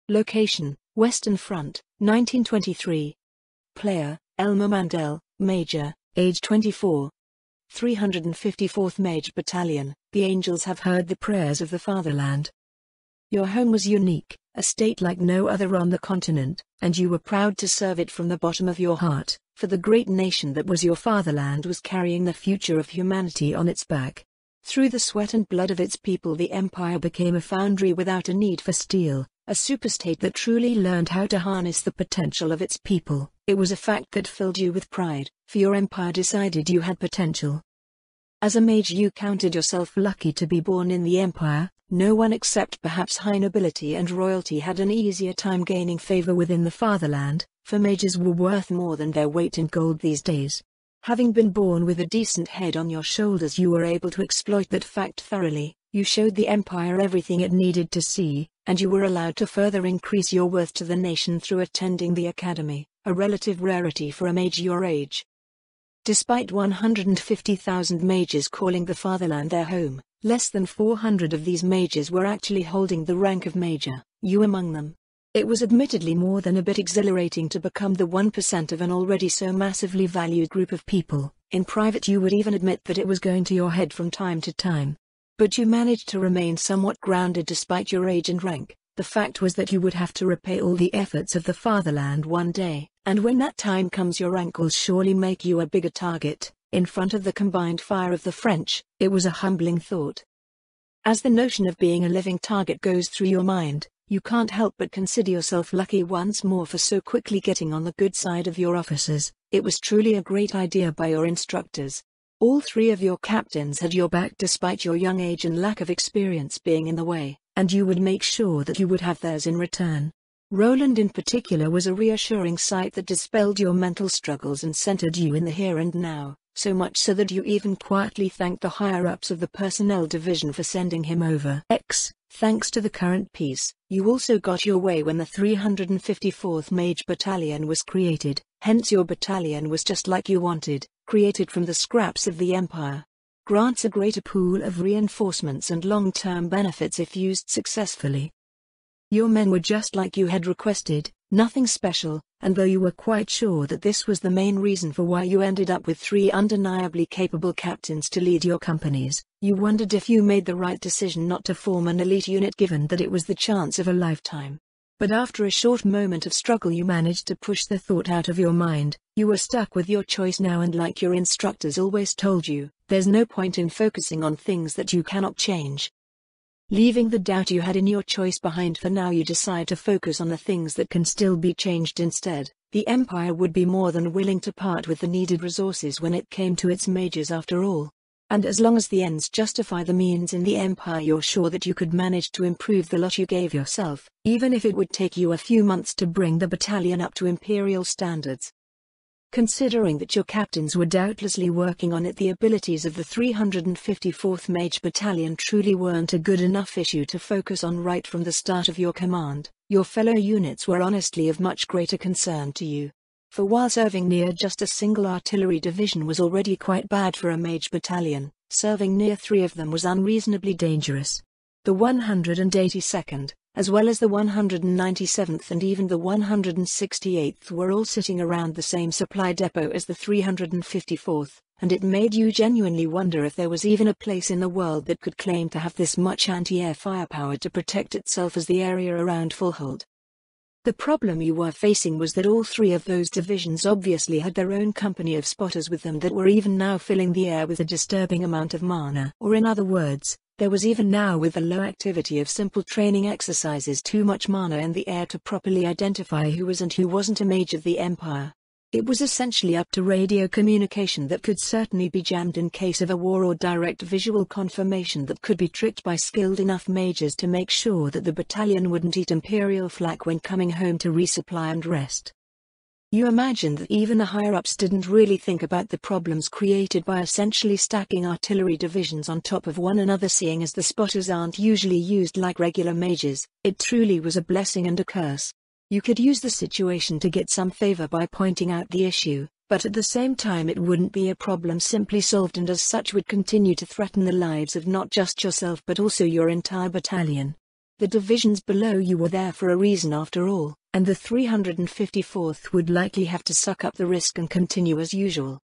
Location, Western Front, 1923. Player, Elmer Mandel, Major, age 24. 354th Mage Battalion, the angels have heard the prayers of the fatherland. Your home was unique, a state like no other on the continent, and you were proud to serve it from the bottom of your heart, for the great nation that was your fatherland was carrying the future of humanity on its back. Through the sweat and blood of its people, the empire became a foundry without a need for steel, a superstate that truly learned how to harness the potential of its people. It was a fact that filled you with pride, for your empire decided you had potential. As a mage, you counted yourself lucky to be born in the empire. No one except perhaps high nobility and royalty had an easier time gaining favor within the fatherland, for mages were worth more than their weight in gold these days. Having been born with a decent head on your shoulders, you were able to exploit that fact thoroughly. You showed the empire everything it needed to see, and you were allowed to further increase your worth to the nation through attending the academy, a relative rarity for a mage your age. Despite 150,000 mages calling the fatherland their home, less than 400 of these mages were actually holding the rank of major, you among them. It was admittedly more than a bit exhilarating to become the 1% of an already so massively valued group of people. In private you would even admit that it was going to your head from time to time. But you managed to remain somewhat grounded despite your age and rank. The fact was that you would have to repay all the efforts of the fatherland one day, and when that time comes your rank will surely make you a bigger target. In front of the combined fire of the French, it was a humbling thought. As the notion of being a living target goes through your mind, you can't help but consider yourself lucky once more for so quickly getting on the good side of your officers. It was truly a great idea by your instructors. All three of your captains had your back despite your young age and lack of experience being in the way, and you would make sure that you would have theirs in return. Roland in particular was a reassuring sight that dispelled your mental struggles and centered you in the here and now, so much so that you even quietly thanked the higher-ups of the personnel division for sending him over. Thanks to the current peace, you also got your way when the 354th Mage Battalion was created, hence your battalion was just like you wanted, created from the scraps of the Empire. Grants a greater pool of reinforcements and long-term benefits if used successfully. Your men were just like you had requested, nothing special, and though you were quite sure that this was the main reason for why you ended up with 3 undeniably capable captains to lead your companies, you wondered if you made the right decision not to form an elite unit given that it was the chance of a lifetime. But after a short moment of struggle you managed to push the thought out of your mind. You were stuck with your choice now, and like your instructors always told you, there's no point in focusing on things that you cannot change. Leaving the doubt you had in your choice behind for now, you decide to focus on the things that can still be changed instead. The Empire would be more than willing to part with the needed resources when it came to its mages after all. And as long as the ends justify the means in the Empire, you're sure that you could manage to improve the lot you gave yourself, even if it would take you a few months to bring the battalion up to Imperial standards. Considering that your captains were doubtlessly working on it, the abilities of the 354th Mage Battalion truly weren't a good enough issue to focus on right from the start of your command. Your fellow units were honestly of much greater concern to you. For while serving near just a single artillery division was already quite bad for a mage battalion, serving near 3 of them was unreasonably dangerous. The 182nd, as well as the 197th and even the 168th were all sitting around the same supply depot as the 354th, and it made you genuinely wonder if there was even a place in the world that could claim to have this much anti-air firepower to protect itself as the area around Fulhold. The problem you were facing was that all 3 of those divisions obviously had their own company of spotters with them that were even now filling the air with a disturbing amount of mana. Or in other words, there was even now, with the low activity of simple training exercises, too much mana in the air to properly identify who was and who wasn't a mage of the Empire. It was essentially up to radio communication that could certainly be jammed in case of a war, or direct visual confirmation that could be tricked by skilled enough mages to make sure that the battalion wouldn't eat Imperial flak when coming home to resupply and rest. You imagined that even the higher-ups didn't really think about the problems created by essentially stacking artillery divisions on top of one another, seeing as the spotters aren't usually used like regular mages. It truly was a blessing and a curse. You could use the situation to get some favor by pointing out the issue, but at the same time it wouldn't be a problem simply solved, and as such would continue to threaten the lives of not just yourself but also your entire battalion. The divisions below you were there for a reason after all, and the 354th would likely have to suck up the risk and continue as usual.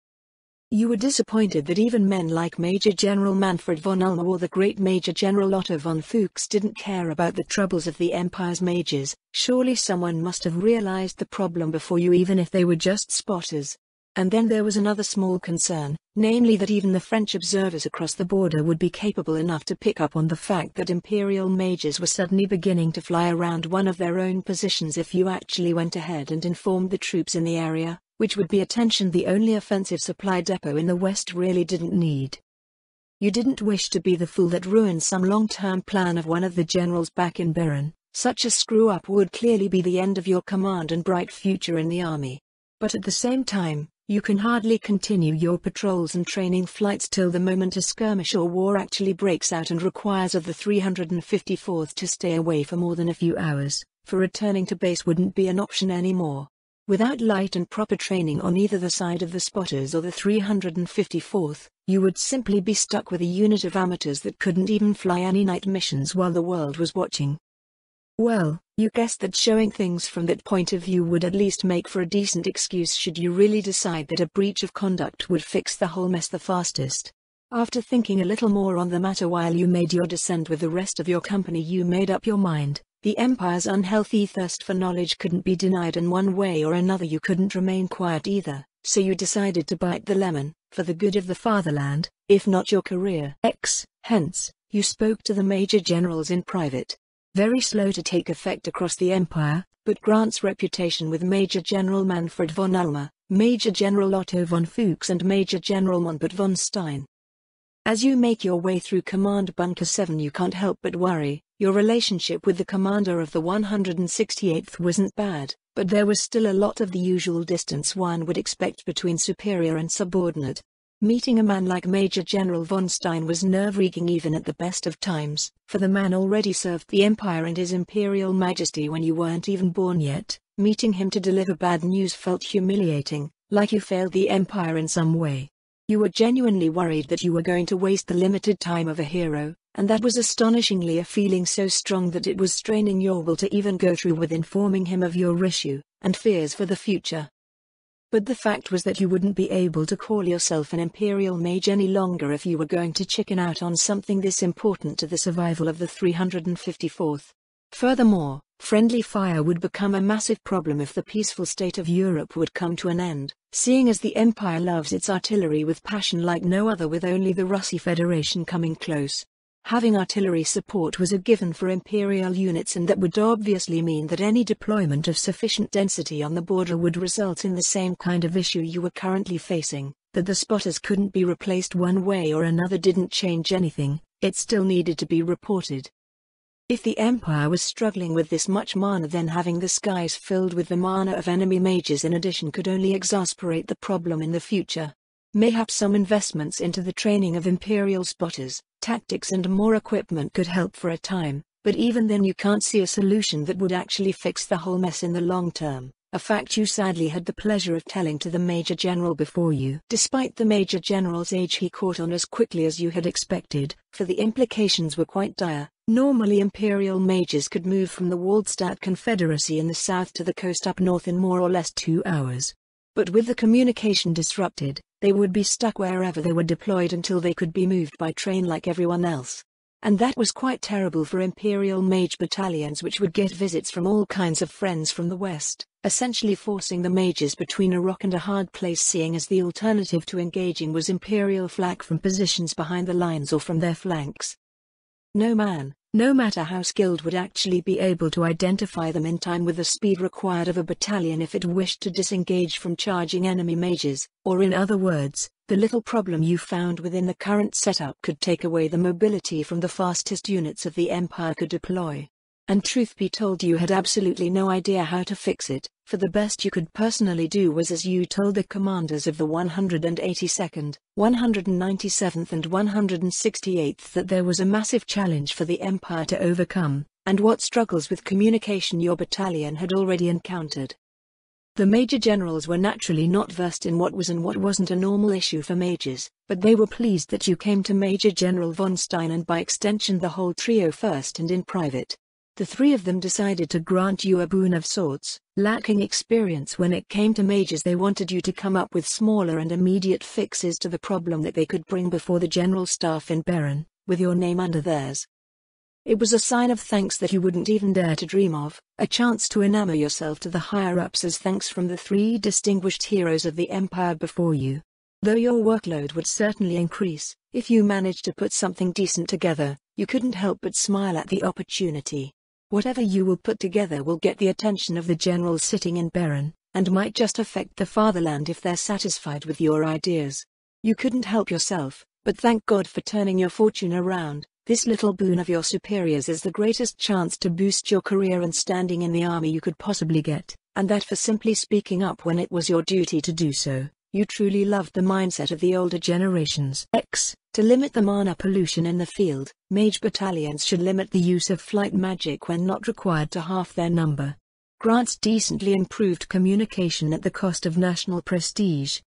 You were disappointed that even men like Major General Manfred von Ulmer or the great Major General Otto von Fuchs didn't care about the troubles of the Empire's majors. Surely someone must have realized the problem before you, even if they were just spotters. And then there was another small concern, namely that even the French observers across the border would be capable enough to pick up on the fact that Imperial majors were suddenly beginning to fly around one of their own positions if you actually went ahead and informed the troops in the area, which would be attention the only offensive supply depot in the West really didn't need. You didn't wish to be the fool that ruined some long-term plan of one of the generals back in Beren. Such a screw-up would clearly be the end of your command and bright future in the army. But at the same time, you can hardly continue your patrols and training flights till the moment a skirmish or war actually breaks out and requires of the 354th to stay away for more than a few hours, for returning to base wouldn't be an option anymore. Without light and proper training on either the side of the spotters or the 354th, you would simply be stuck with a unit of amateurs that couldn't even fly any night missions while the world was watching. Well, you guessed that showing things from that point of view would at least make for a decent excuse should you really decide that a breach of conduct would fix the whole mess the fastest. After thinking a little more on the matter while you made your descent with the rest of your company, you made up your mind. The Empire's unhealthy thirst for knowledge couldn't be denied, and one way or another you couldn't remain quiet either, so you decided to bite the lemon, for the good of the fatherland, if not your career. Hence, you spoke to the major generals in private. Very slow to take effect across the Empire, but Grant's reputation with Major General Manfred von Ulmer, Major General Otto von Fuchs and Major General Monbert von Stein. As you make your way through Command Bunker 7, you can't help but worry. Your relationship with the commander of the 168th wasn't bad, but there was still a lot of the usual distance one would expect between superior and subordinate. Meeting a man like Major General von Stein was nerve-wracking even at the best of times, for the man already served the Empire and His Imperial Majesty when you weren't even born yet. Meeting him to deliver bad news felt humiliating, like you failed the Empire in some way. You were genuinely worried that you were going to waste the limited time of a hero, and that was astonishingly a feeling so strong that it was straining your will to even go through with informing him of your issue and fears for the future. But the fact was that you wouldn't be able to call yourself an Imperial Mage any longer if you were going to chicken out on something this important to the survival of the 354th. Furthermore, friendly fire would become a massive problem if the peaceful state of Europe would come to an end, seeing as the Empire loves its artillery with passion like no other, with only the Russi Federation coming close. Having artillery support was a given for Imperial units, and that would obviously mean that any deployment of sufficient density on the border would result in the same kind of issue you were currently facing, that the spotters couldn't be replaced one way or another didn't change anything, it still needed to be reported. If the Empire was struggling with this much mana, then having the skies filled with the mana of enemy mages in addition could only exacerbate the problem in the future. Mayhaps some investments into the training of Imperial spotters, tactics and more equipment could help for a time, but even then you can't see a solution that would actually fix the whole mess in the long term, a fact you sadly had the pleasure of telling to the Major General before you. Despite the Major General's age, he caught on as quickly as you had expected, for the implications were quite dire. Normally Imperial mages could move from the Waldstadt Confederacy in the south to the coast up north in more or less 2 hours. But with the communication disrupted, they would be stuck wherever they were deployed until they could be moved by train like everyone else. And that was quite terrible for Imperial mage battalions, which would get visits from all kinds of friends from the west, essentially forcing the mages between a rock and a hard place, seeing as the alternative to engaging was Imperial flak from positions behind the lines or from their flanks. No man, no matter how skilled, would actually be able to identify them in time with the speed required of a battalion if it wished to disengage from charging enemy mages, or in other words, the little problem you found within the current setup could take away the mobility from the fastest units of the Empire could deploy. And truth be told, you had absolutely no idea how to fix it, for the best you could personally do was as you told the commanders of the 182nd, 197th and 168th that there was a massive challenge for the Empire to overcome, and what struggles with communication your battalion had already encountered. The major generals were naturally not versed in what was and what wasn't a normal issue for mages, but they were pleased that you came to Major General von Stein and by extension the whole trio first and in private. The three of them decided to grant you a boon of sorts. Lacking experience when it came to mages, they wanted you to come up with smaller and immediate fixes to the problem that they could bring before the general staff in Beren, with your name under theirs. It was a sign of thanks that you wouldn't even dare to dream of, a chance to enamor yourself to the higher-ups as thanks from the three distinguished heroes of the Empire before you. Though your workload would certainly increase, if you managed to put something decent together, you couldn't help but smile at the opportunity. Whatever you will put together will get the attention of the generals sitting in Beren, and might just affect the fatherland if they're satisfied with your ideas. You couldn't help yourself, but thank God for turning your fortune around. This little boon of your superiors is the greatest chance to boost your career and standing in the army you could possibly get, and that for simply speaking up when it was your duty to do so. You truly loved the mindset of the older generations. X. To limit the mana pollution in the field, mage battalions should limit the use of flight magic when not required to half their number. Grants decently improved communication at the cost of national prestige.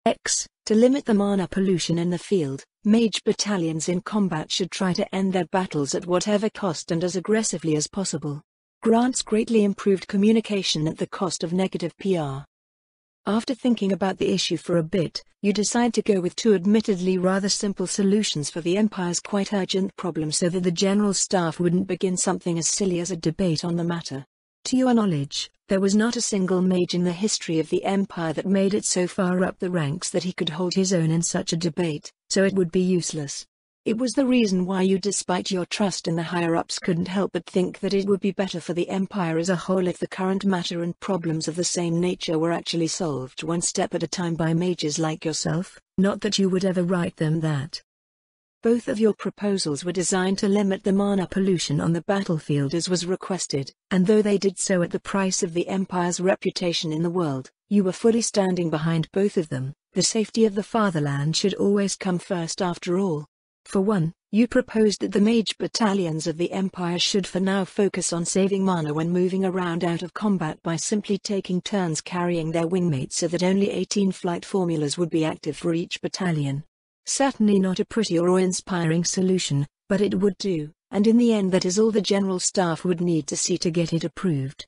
X. To limit the mana pollution in the field, mage battalions in combat should try to end their battles at whatever cost and as aggressively as possible. Grants greatly improved communication at the cost of negative PR. After thinking about the issue for a bit, you decide to go with two admittedly rather simple solutions for the Empire's quite urgent problem so that the general staff wouldn't begin something as silly as a debate on the matter. To your knowledge, there was not a single mage in the history of the Empire that made it so far up the ranks that he could hold his own in such a debate, so it would be useless. It was the reason why you, despite your trust in the higher-ups, couldn't help but think that it would be better for the Empire as a whole if the current matter and problems of the same nature were actually solved one step at a time by mages like yourself, not that you would ever write them that. Both of your proposals were designed to limit the mana pollution on the battlefield as was requested, and though they did so at the price of the Empire's reputation in the world, you were fully standing behind both of them. The safety of the fatherland should always come first after all. For one, you proposed that the mage battalions of the Empire should for now focus on saving mana when moving around out of combat by simply taking turns carrying their wingmates so that only 18 flight formulas would be active for each battalion. Certainly not a pretty or inspiring solution, but it would do, and in the end that is all the general staff would need to see to get it approved.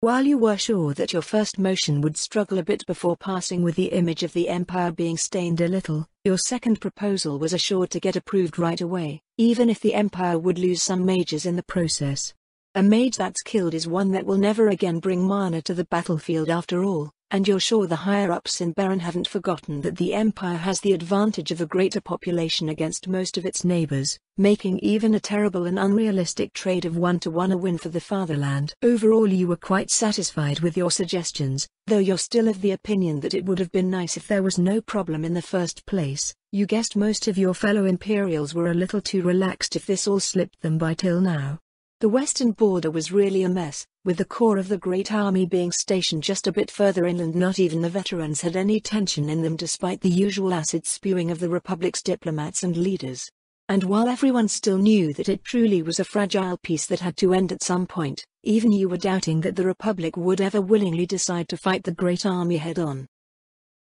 While you were sure that your first motion would struggle a bit before passing with the image of the Empire being stained a little, your second proposal was assured to get approved right away, even if the Empire would lose some mages in the process. A mage that's killed is one that will never again bring mana to the battlefield after all, and you're sure the higher-ups in Beren haven't forgotten that the Empire has the advantage of a greater population against most of its neighbors, making even a terrible and unrealistic trade of 1-to-1 a win for the fatherland. Overall you were quite satisfied with your suggestions, though you're still of the opinion that it would have been nice if there was no problem in the first place. You guessed most of your fellow Imperials were a little too relaxed if this all slipped them by till now. The western border was really a mess, with the core of the Great Army being stationed just a bit further inland. Not even the veterans had any tension in them despite the usual acid spewing of the Republic's diplomats and leaders. And while everyone still knew that it truly was a fragile peace that had to end at some point, even you were doubting that the Republic would ever willingly decide to fight the Great Army head-on.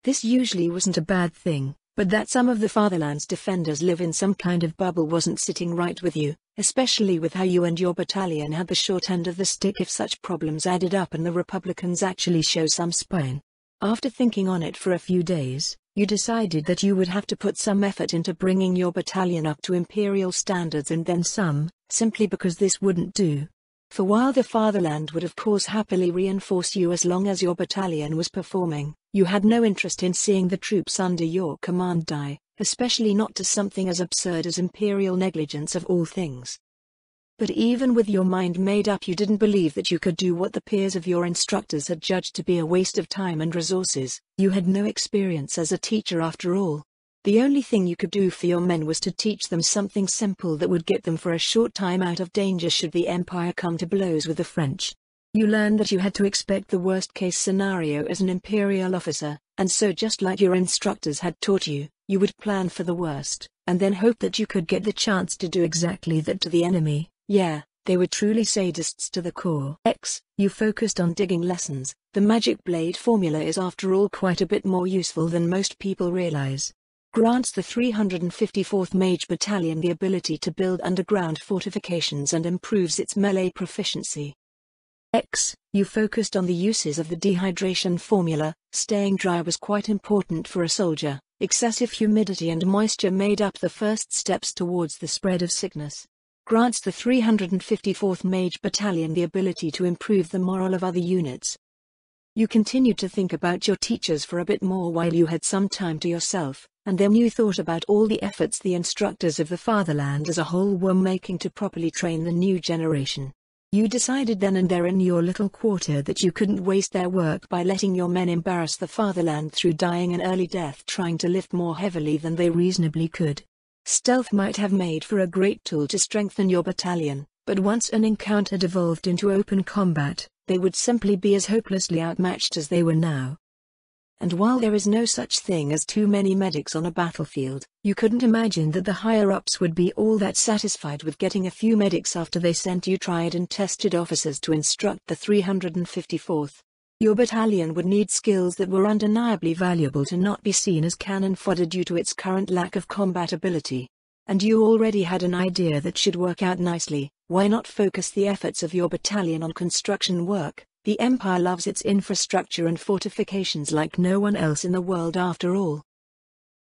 This usually wasn't a bad thing, but that some of the fatherland's defenders live in some kind of bubble wasn't sitting right with you, especially with how you and your battalion had the short end of the stick if such problems added up and the Republicans actually show some spine. After thinking on it for a few days, you decided that you would have to put some effort into bringing your battalion up to Imperial standards and then some, simply because this wouldn't do. For while the fatherland would of course happily reinforce you as long as your battalion was performing, you had no interest in seeing the troops under your command die, especially not to something as absurd as Imperial negligence of all things. But even with your mind made up, you didn't believe that you could do what the peers of your instructors had judged to be a waste of time and resources. You had no experience as a teacher after all. The only thing you could do for your men was to teach them something simple that would get them for a short time out of danger should the Empire come to blows with the French. You learned that you had to expect the worst-case scenario as an Imperial officer, and so just like your instructors had taught you, you would plan for the worst, and then hope that you could get the chance to do exactly that to the enemy. Yeah, they were truly sadists to the core. X. You focused on digging lessons. The magic blade formula is after all quite a bit more useful than most people realize. Grants the 354th Mage Battalion the ability to build underground fortifications and improves its melee proficiency. X. You focused on the uses of the dehydration formula. Staying dry was quite important for a soldier. Excessive humidity and moisture made up the first steps towards the spread of sickness. Grants the 354th Mage Battalion the ability to improve the morale of other units. You continued to think about your teachers for a bit more while you had some time to yourself, and then you thought about all the efforts the instructors of the fatherland as a whole were making to properly train the new generation. You decided then and there in your little quarter that you couldn't waste their work by letting your men embarrass the fatherland through dying an early death trying to lift more heavily than they reasonably could. Stealth might have made for a great tool to strengthen your battalion, but once an encounter devolved into open combat, they would simply be as hopelessly outmatched as they were now. And while there is no such thing as too many medics on a battlefield, you couldn't imagine that the higher-ups would be all that satisfied with getting a few medics after they sent you tried and tested officers to instruct the 354th. Your battalion would need skills that were undeniably valuable to not be seen as cannon fodder due to its current lack of combat ability. And you already had an idea that should work out nicely. Why not focus the efforts of your battalion on construction work? The Empire loves its infrastructure and fortifications like no one else in the world after all.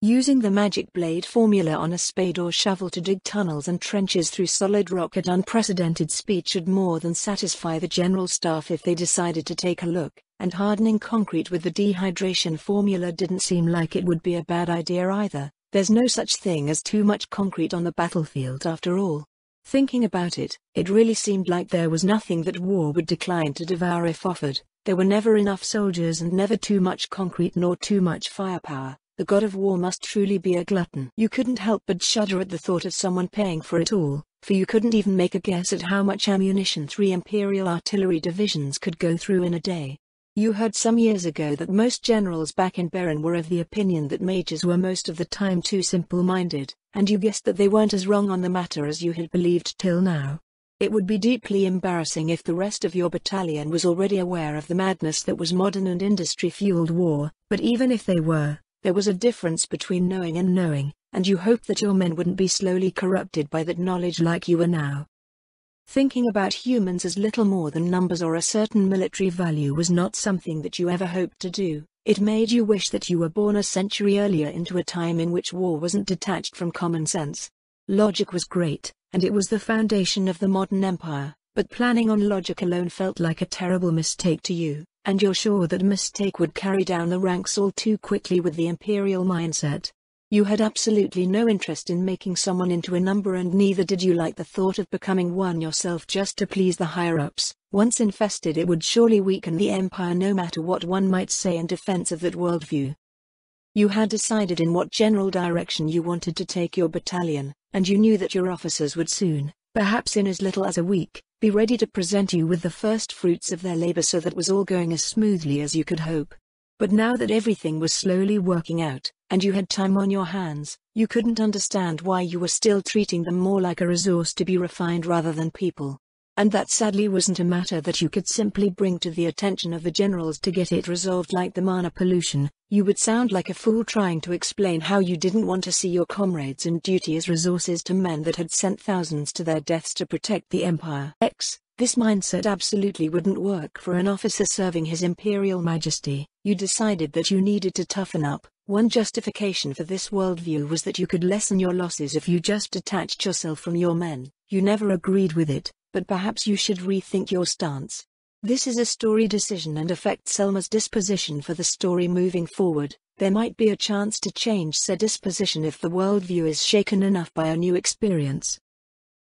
Using the magic blade formula on a spade or shovel to dig tunnels and trenches through solid rock at unprecedented speed should more than satisfy the general staff if they decided to take a look, and hardening concrete with the dehydration formula didn't seem like it would be a bad idea either. There's no such thing as too much concrete on the battlefield after all. Thinking about it, it really seemed like there was nothing that war would decline to devour if offered. There were never enough soldiers and never too much concrete nor too much firepower. The god of war must truly be a glutton. You couldn't help but shudder at the thought of someone paying for it all, for you couldn't even make a guess at how much ammunition 3 Imperial artillery divisions could go through in a day. You heard some years ago that most generals back in Beren were of the opinion that mages were most of the time too simple-minded, and you guessed that they weren't as wrong on the matter as you had believed till now. It would be deeply embarrassing if the rest of your battalion was already aware of the madness that was modern and industry-fueled war, but even if they were, there was a difference between knowing and knowing, and you hoped that your men wouldn't be slowly corrupted by that knowledge like you were now. Thinking about humans as little more than numbers or a certain military value was not something that you ever hoped to do. It made you wish that you were born a century earlier into a time in which war wasn't detached from common sense. Logic was great, and it was the foundation of the modern empire, but planning on logic alone felt like a terrible mistake to you, and you're sure that mistake would carry down the ranks all too quickly with the imperial mindset. You had absolutely no interest in making someone into a number, and neither did you like the thought of becoming one yourself just to please the higher-ups. Once infested, it would surely weaken the empire no matter what one might say in defense of that worldview. You had decided in what general direction you wanted to take your battalion, and you knew that your officers would soon, perhaps in as little as a week, be ready to present you with the first fruits of their labor, so that was all going as smoothly as you could hope. But now that everything was slowly working out, and you had time on your hands, you couldn't understand why you were still treating them more like a resource to be refined rather than people. And that sadly wasn't a matter that you could simply bring to the attention of the generals to get it resolved like the mana pollution. You would sound like a fool trying to explain how you didn't want to see your comrades in duty as resources to men that had sent thousands to their deaths to protect the Empire. This mindset absolutely wouldn't work for an officer serving His Imperial Majesty. You decided that you needed to toughen up. One justification for this worldview was that you could lessen your losses if you just detached yourself from your men. You never agreed with it, but perhaps you should rethink your stance. This is a story decision and affects Selma's disposition for the story moving forward. There might be a chance to change said disposition if the worldview is shaken enough by a new experience.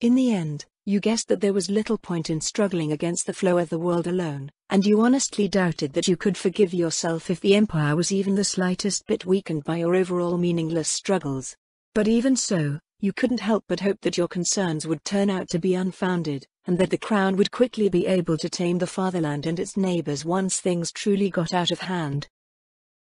In the end, you guessed that there was little point in struggling against the flow of the world alone, and you honestly doubted that you could forgive yourself if the Empire was even the slightest bit weakened by your overall meaningless struggles. But even so, you couldn't help but hope that your concerns would turn out to be unfounded, and that the Crown would quickly be able to tame the fatherland and its neighbors once things truly got out of hand.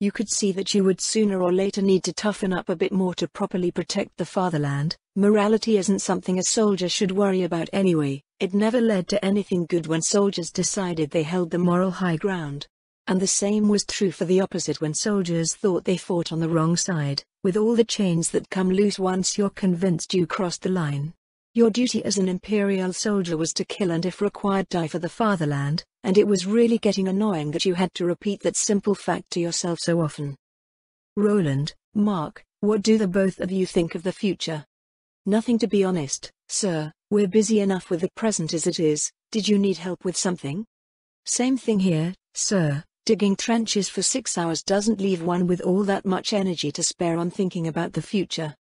You could see that you would sooner or later need to toughen up a bit more to properly protect the fatherland. Morality isn't something a soldier should worry about anyway. It never led to anything good when soldiers decided they held the moral high ground. And the same was true for the opposite when soldiers thought they fought on the wrong side, with all the chains that come loose once you're convinced you crossed the line. Your duty as an Imperial soldier was to kill and if required die for the fatherland, and it was really getting annoying that you had to repeat that simple fact to yourself so often. Roland, Mark, what do the both of you think of the future? Nothing, to be honest, sir. We're busy enough with the present as it is. Did you need help with something? Same thing here, sir. Digging trenches for 6 hours doesn't leave one with all that much energy to spare on thinking about the future.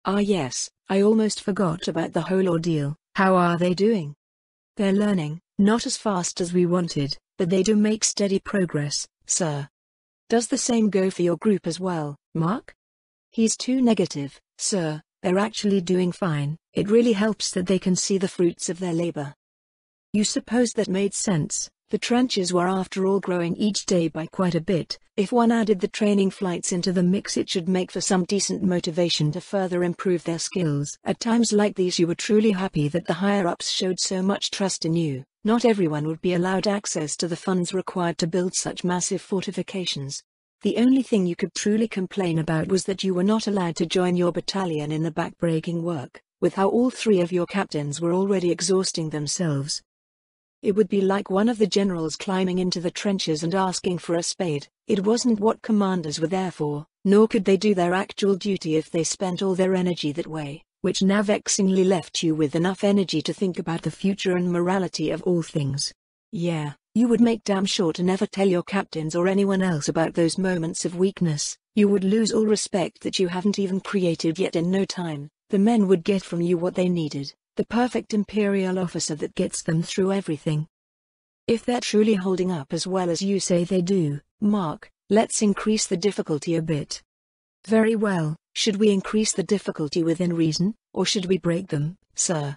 Ah yes, I almost forgot about the whole ordeal. How are they doing? They're learning, not as fast as we wanted, but they do make steady progress, sir. Does the same go for your group as well, Mark? He's too negative, sir. They're actually doing fine. It really helps that they can see the fruits of their labor. You suppose that made sense. The trenches were after all growing each day by quite a bit. If one added the training flights into the mix, it should make for some decent motivation to further improve their skills. At times like these you were truly happy that the higher-ups showed so much trust in you. Not everyone would be allowed access to the funds required to build such massive fortifications. The only thing you could truly complain about was that you were not allowed to join your battalion in the backbreaking work, with how all three of your captains were already exhausting themselves. It would be like one of the generals climbing into the trenches and asking for a spade. It wasn't what commanders were there for, nor could they do their actual duty if they spent all their energy that way, which now vexingly left you with enough energy to think about the future and morality of all things. Yeah, you would make damn sure to never tell your captains or anyone else about those moments of weakness. You would lose all respect that you haven't even created yet. In no time, the men would get from you what they needed. The perfect Imperial officer that gets them through everything. If they're truly holding up as well as you say they do, Mark, let's increase the difficulty a bit. Very well. Should we increase the difficulty within reason, or should we break them, sir?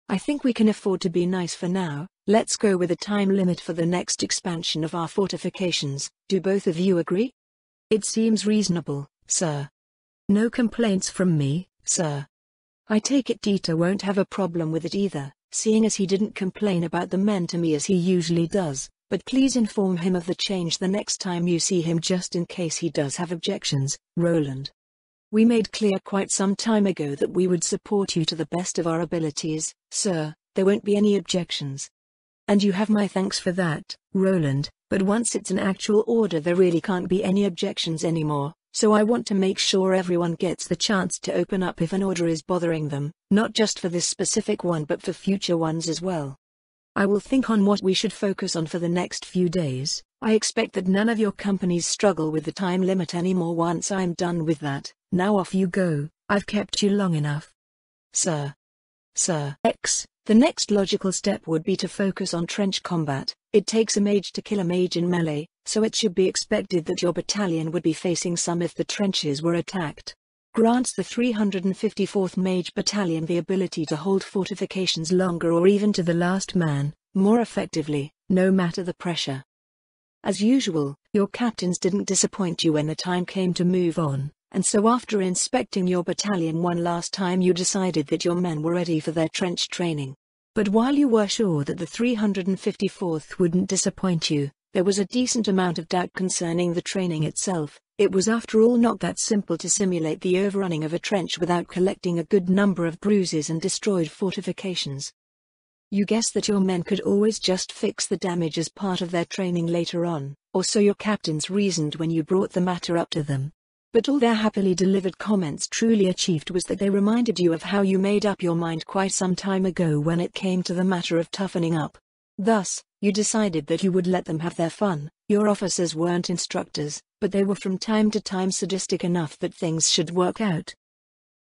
I think we can afford to be nice for now. Let's go with a time limit for the next expansion of our fortifications. Do both of you agree? It seems reasonable, sir. No complaints from me, sir. I take it Dieter won't have a problem with it either, seeing as he didn't complain about the men to me as he usually does, but please inform him of the change the next time you see him, just in case he does have objections, Roland. We made clear quite some time ago that we would support you to the best of our abilities, sir. There won't be any objections. And you have my thanks for that, Roland, but once it's an actual order there really can't be any objections anymore. So I want to make sure everyone gets the chance to open up if an order is bothering them, not just for this specific one but for future ones as well. I will think on what we should focus on for the next few days. I expect that none of your companies struggle with the time limit anymore once I'm done with that. Now off you go. I've kept you long enough. Sir. Sir X. The next logical step would be to focus on trench combat. It takes a mage to kill a mage in melee, so it should be expected that your battalion would be facing some if the trenches were attacked. Grants the 354th Mage Battalion the ability to hold fortifications longer or even to the last man, more effectively, no matter the pressure. As usual, your captains didn't disappoint you when the time came to move on, and so after inspecting your battalion one last time you decided that your men were ready for their trench training. But while you were sure that the 354th wouldn't disappoint you, there was a decent amount of doubt concerning the training itself. It was after all not that simple to simulate the overrunning of a trench without collecting a good number of bruises and destroyed fortifications. You guessed that your men could always just fix the damage as part of their training later on, or so your captains reasoned when you brought the matter up to them. But all their happily delivered comments truly achieved was that they reminded you of how you made up your mind quite some time ago when it came to the matter of toughening up. Thus, you decided that you would let them have their fun. Your officers weren't instructors, but they were from time to time sadistic enough that things should work out.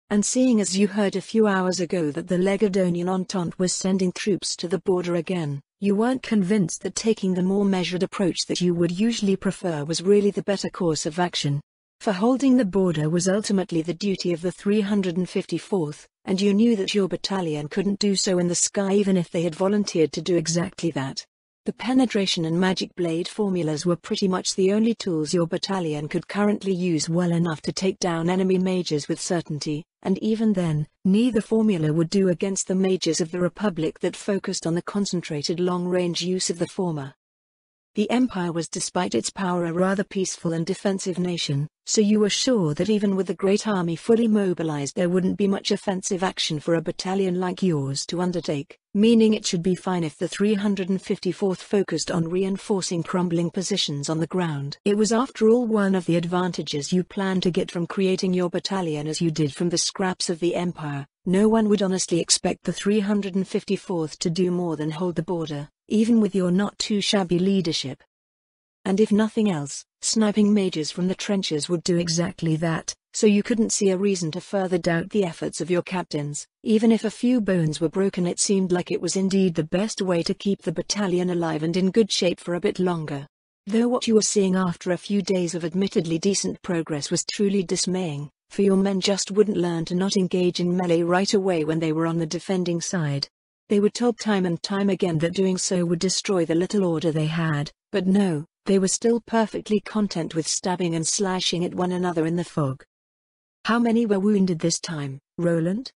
And seeing as you heard a few hours ago that the Legerdonian Entente was sending troops to the border again, you weren't convinced that taking the more measured approach that you would usually prefer was really the better course of action. For holding the border was ultimately the duty of the 354th, and you knew that your battalion couldn't do so in the sky even if they had volunteered to do exactly that. The penetration and magic blade formulas were pretty much the only tools your battalion could currently use well enough to take down enemy mages with certainty, and even then, neither formula would do against the mages of the Republic that focused on the concentrated long-range use of the former. The Empire was, despite its power, a rather peaceful and defensive nation, so you were sure that even with the great army fully mobilized there wouldn't be much offensive action for a battalion like yours to undertake, meaning it should be fine if the 354th focused on reinforcing crumbling positions on the ground. It was after all one of the advantages you planned to get from creating your battalion as you did from the scraps of the Empire. No one would honestly expect the 354th to do more than hold the border, even with your not too shabby leadership. And if nothing else, sniping mages from the trenches would do exactly that, so you couldn't see a reason to further doubt the efforts of your captains. Even if a few bones were broken, it seemed like it was indeed the best way to keep the battalion alive and in good shape for a bit longer. Though what you were seeing after a few days of admittedly decent progress was truly dismaying, for your men just wouldn't learn to not engage in melee right away when they were on the defending side. They were told time and time again that doing so would destroy the little order they had, but no, they were still perfectly content with stabbing and slashing at one another in the fog. How many were wounded this time, Roland?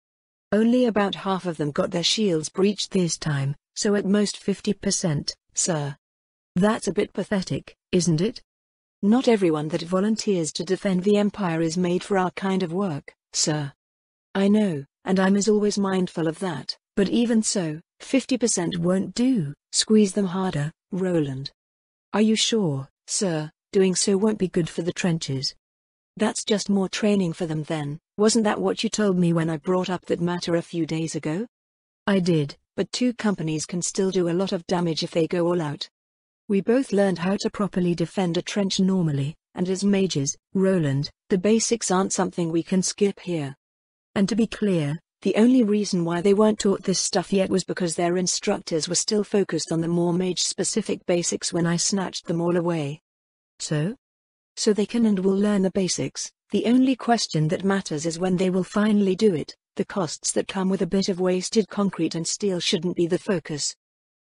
Only about half of them got their shields breached this time, so at most 50%, sir. That's a bit pathetic, isn't it? Not everyone that volunteers to defend the Empire is made for our kind of work, sir. I know, and I'm as always mindful of that, but even so, 50% won't do. Squeeze them harder, Roland. Are you sure, sir? Doing so won't be good for the trenches. That's just more training for them then. Wasn't that what you told me when I brought up that matter a few days ago? I did, but 2 companies can still do a lot of damage if they go all out. We both learned how to properly defend a trench normally, and as mages, Roland, the basics aren't something we can skip here. And to be clear, the only reason why they weren't taught this stuff yet was because their instructors were still focused on the more mage-specific basics when I snatched them all away. So they can and will learn the basics. The only question that matters is when they will finally do it. The costs that come with a bit of wasted concrete and steel shouldn't be the focus.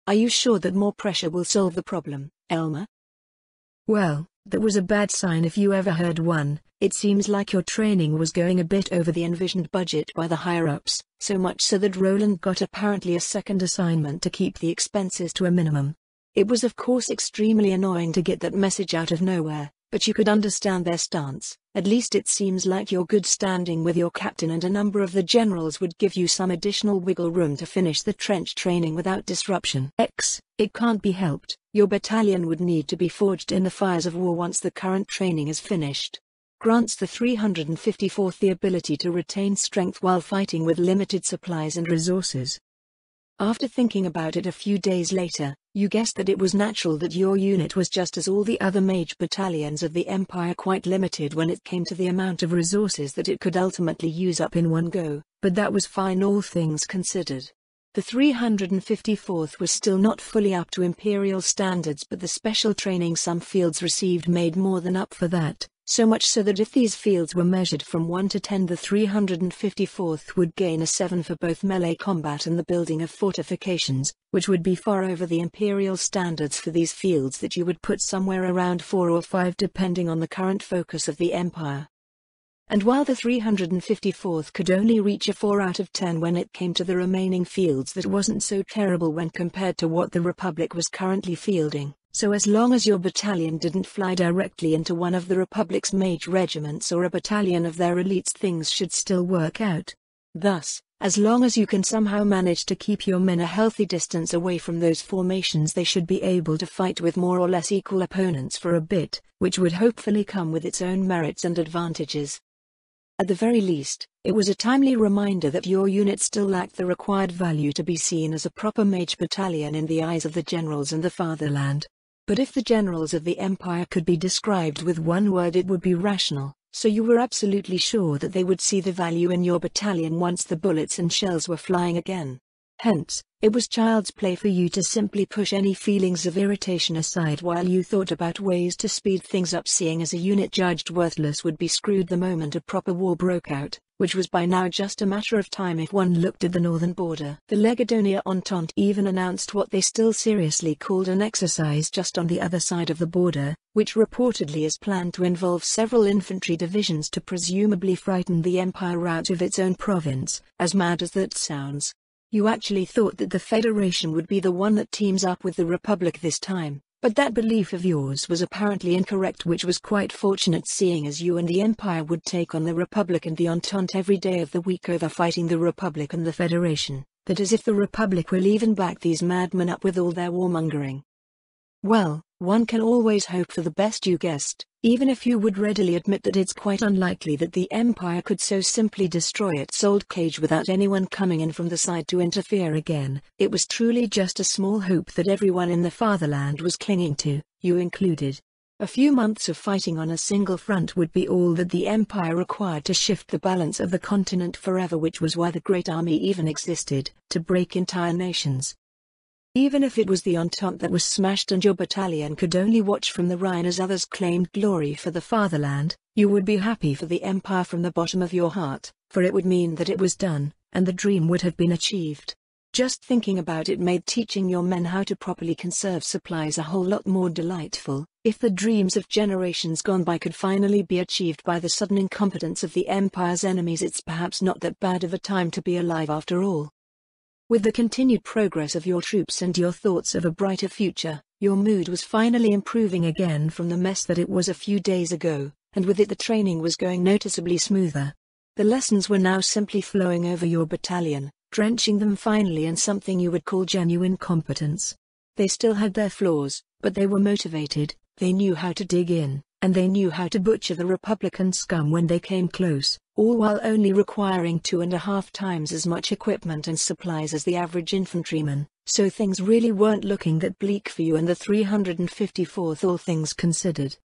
Are you sure that more pressure will solve the problem, Elmer? Well, that was a bad sign if you ever heard one. It seems like your training was going a bit over the envisioned budget by the higher-ups, so much so that Roland got apparently a second assignment to keep the expenses to a minimum. It was of course extremely annoying to get that message out of nowhere, but you could understand their stance. At least it seems like your good standing with your captain and a number of the generals would give you some additional wiggle room to finish the trench training without disruption. It can't be helped. Your battalion would need to be forged in the fires of war once the current training is finished. Grants the 354th the ability to retain strength while fighting with limited supplies and resources. After thinking about it a few days later, you guessed that it was natural that your unit was just as all the other mage battalions of the Empire, quite limited when it came to the amount of resources that it could ultimately use up in one go, but that was fine all things considered. The 354th was still not fully up to Imperial standards, but the special training some fields received made more than up for that. So much so that if these fields were measured from 1 to 10, the 354th would gain a 7 for both melee combat and the building of fortifications, which would be far over the Imperial standards for these fields that you would put somewhere around 4 or 5 depending on the current focus of the Empire. And while the 354th could only reach a 4 out of 10 when it came to the remaining fields, that wasn't so terrible when compared to what the Republic was currently fielding. So as long as your battalion didn't fly directly into one of the Republic's mage regiments or a battalion of their elites, things should still work out. Thus, as long as you can somehow manage to keep your men a healthy distance away from those formations, they should be able to fight with more or less equal opponents for a bit, which would hopefully come with its own merits and advantages. At the very least, it was a timely reminder that your unit still lacked the required value to be seen as a proper mage battalion in the eyes of the generals and the fatherland. But if the generals of the Empire could be described with one word, it would be rational, so you were absolutely sure that they would see the value in your battalion once the bullets and shells were flying again. Hence, it was child's play for you to simply push any feelings of irritation aside while you thought about ways to speed things up, seeing as a unit judged worthless would be screwed the moment a proper war broke out, which was by now just a matter of time if one looked at the northern border. The Legadonia Entente even announced what they still seriously called an exercise just on the other side of the border, which reportedly is planned to involve several infantry divisions to presumably frighten the Empire out of its own province. As mad as that sounds, you actually thought that the Federation would be the one that teams up with the Republic this time, But that belief of yours was apparently incorrect, which was quite fortunate, seeing as you and the Empire would take on the Republic and the Entente every day of the week over fighting the Republic and the Federation, that as if the Republic will even back these madmen up with all their warmongering. Well, one can always hope for the best, you guessed, even if you would readily admit that it's quite unlikely that the Empire could so simply destroy its old cage without anyone coming in from the side to interfere again. It was truly just a small hope that everyone in the fatherland was clinging to, you included. A few months of fighting on a single front would be all that the Empire required to shift the balance of the continent forever, which was why the Great Army even existed, to break entire nations. Even if it was the Entente that was smashed and your battalion could only watch from the Rhine as others claimed glory for the fatherland, you would be happy for the Empire from the bottom of your heart, for it would mean that it was done, and the dream would have been achieved. Just thinking about it made teaching your men how to properly conserve supplies a whole lot more delightful. If the dreams of generations gone by could finally be achieved by the sudden incompetence of the Empire's enemies, it's perhaps not that bad of a time to be alive after all. With the continued progress of your troops and your thoughts of a brighter future, your mood was finally improving again from the mess that it was a few days ago, and with it the training was going noticeably smoother. The lessons were now simply flowing over your battalion, drenching them finally in something you would call genuine competence. They still had their flaws, but they were motivated, they knew how to dig in, and they knew how to butcher the Republican scum when they came close, all while only requiring 2.5 times as much equipment and supplies as the average infantryman, so things really weren't looking that bleak for you and the 354th, all things considered.